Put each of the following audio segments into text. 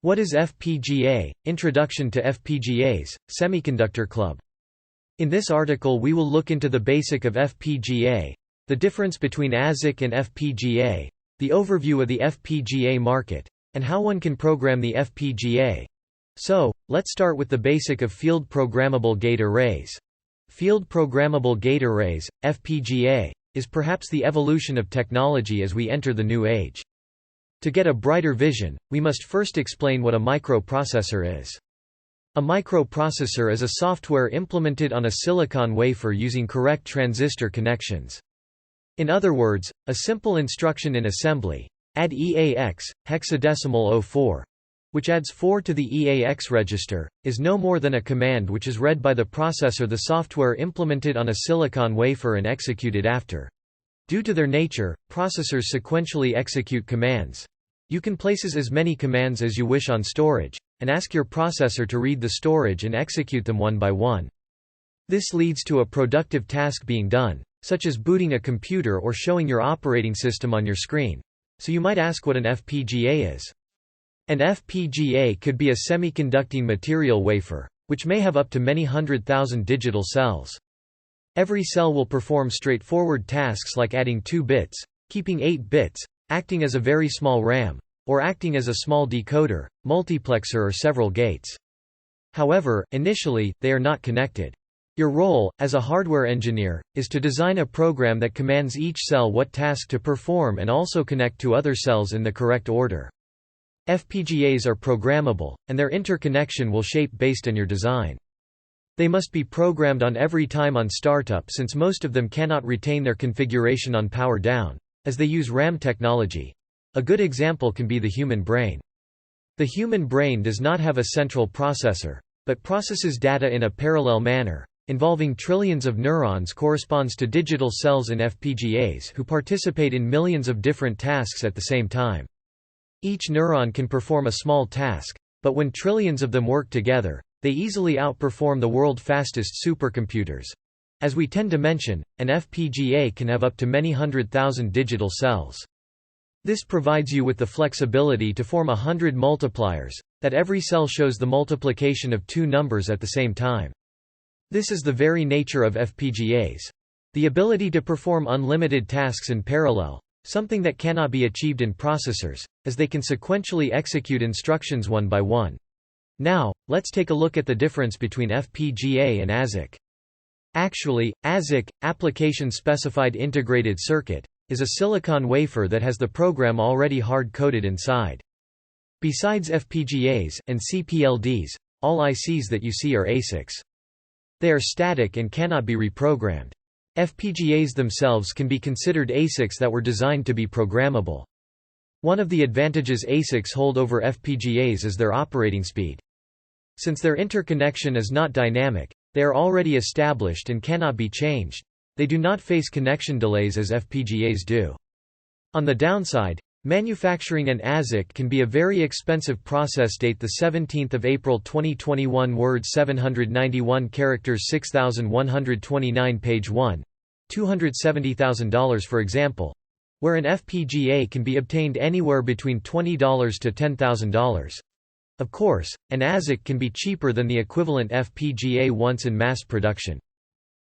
What is FPGA? Introduction to FPGAs, Semiconductor Club. In this article we will look into the basic of FPGA, the difference between ASIC and FPGA, the overview of the FPGA market, and how one can program the FPGA. So, let's start with the basic of field programmable gate arrays. Field programmable gate arrays, FPGA, is perhaps the evolution of technology as we enter the new age. To get a brighter vision, we must first explain what a microprocessor is. A microprocessor is a software implemented on a silicon wafer using correct transistor connections. In other words, a simple instruction in assembly, add EAX, hexadecimal 04, which adds 4 to the EAX register, is no more than a command which is read by the processor, the software implemented on a silicon wafer and executed after. Due to their nature, processors sequentially execute commands. You can place as many commands as you wish on storage, and ask your processor to read the storage and execute them one by one. This leads to a productive task being done, such as booting a computer or showing your operating system on your screen. So you might ask what an FPGA is. An FPGA could be a semiconducting material wafer, which may have up to many 100,000 digital cells. Every cell will perform straightforward tasks like adding 2 bits, keeping 8 bits, acting as a very small RAM, or acting as a small decoder, multiplexer or several gates. However, initially, they are not connected. Your role, as a hardware engineer, is to design a program that commands each cell what task to perform and also connect to other cells in the correct order. FPGAs are programmable, and their interconnection will shape based on your design. They must be programmed on every time on startup since most of them cannot retain their configuration on power down, as they use RAM technology. A good example can be the human brain. The human brain does not have a central processor, but processes data in a parallel manner, involving trillions of neurons corresponds to digital cells in FPGAs who participate in millions of different tasks at the same time. Each neuron can perform a small task, but when trillions of them work together, they easily outperform the world's fastest supercomputers. As we tend to mention, an FPGA can have up to many 100,000 digital cells. This provides you with the flexibility to form 100 multipliers, that every cell shows the multiplication of 2 numbers at the same time. This is the very nature of FPGAs. The ability to perform unlimited tasks in parallel, something that cannot be achieved in processors, as they can sequentially execute instructions one by one. Now, let's take a look at the difference between FPGA and ASIC. Actually, ASIC, Application Specified Integrated Circuit, is a silicon wafer that has the program already hard-coded inside. Besides FPGAs and CPLDs, all ICs that you see are ASICs. They are static and cannot be reprogrammed. FPGAs themselves can be considered ASICs that were designed to be programmable. One of the advantages ASICs hold over FPGAs is their operating speed. Since their interconnection is not dynamic, they are already established and cannot be changed. They do not face connection delays as FPGAs do. On the downside, manufacturing an ASIC can be a very expensive process. Date the 17th of April 2021. Word 791 characters 6129 page 1. $270,000 for example, where an FPGA can be obtained anywhere between $20 to $10,000. Of course, an ASIC can be cheaper than the equivalent FPGA once in mass production.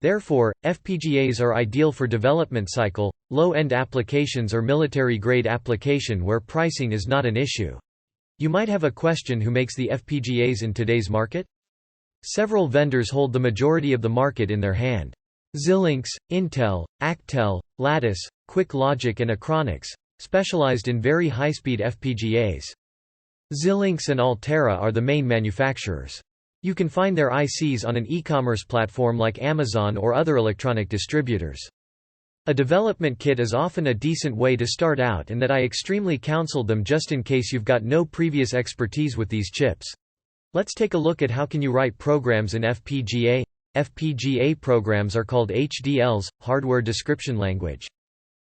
Therefore, FPGAs are ideal for development cycle, low-end applications or military-grade application where pricing is not an issue. You might have a question: who makes the FPGAs in today's market? Several vendors hold the majority of the market in their hand. Xilinx, Intel, Actel, Lattice, QuickLogic and Achronix, specialized in very high-speed FPGAs. Xilinx and Altera are the main manufacturers. You can find their ICs on an e-commerce platform like Amazon or other electronic distributors. A development kit is often a decent way to start out, and that I extremely counsel them just in case you've got no previous expertise with these chips. Let's take a look at how can you write programs in FPGA. FPGA programs are called HDLs, Hardware Description Language.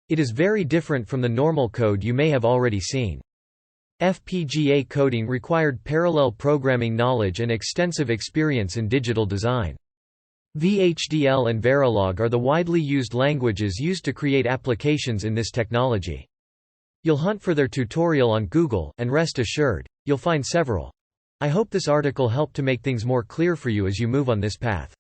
It is very different from the normal code you may have already seen. FPGA coding required parallel programming knowledge and extensive experience in digital design. VHDL and Verilog are the widely used languages used to create applications in this technology. You'll hunt for their tutorial on Google, and rest assured, you'll find several. I hope this article helped to make things more clear for you as you move on this path.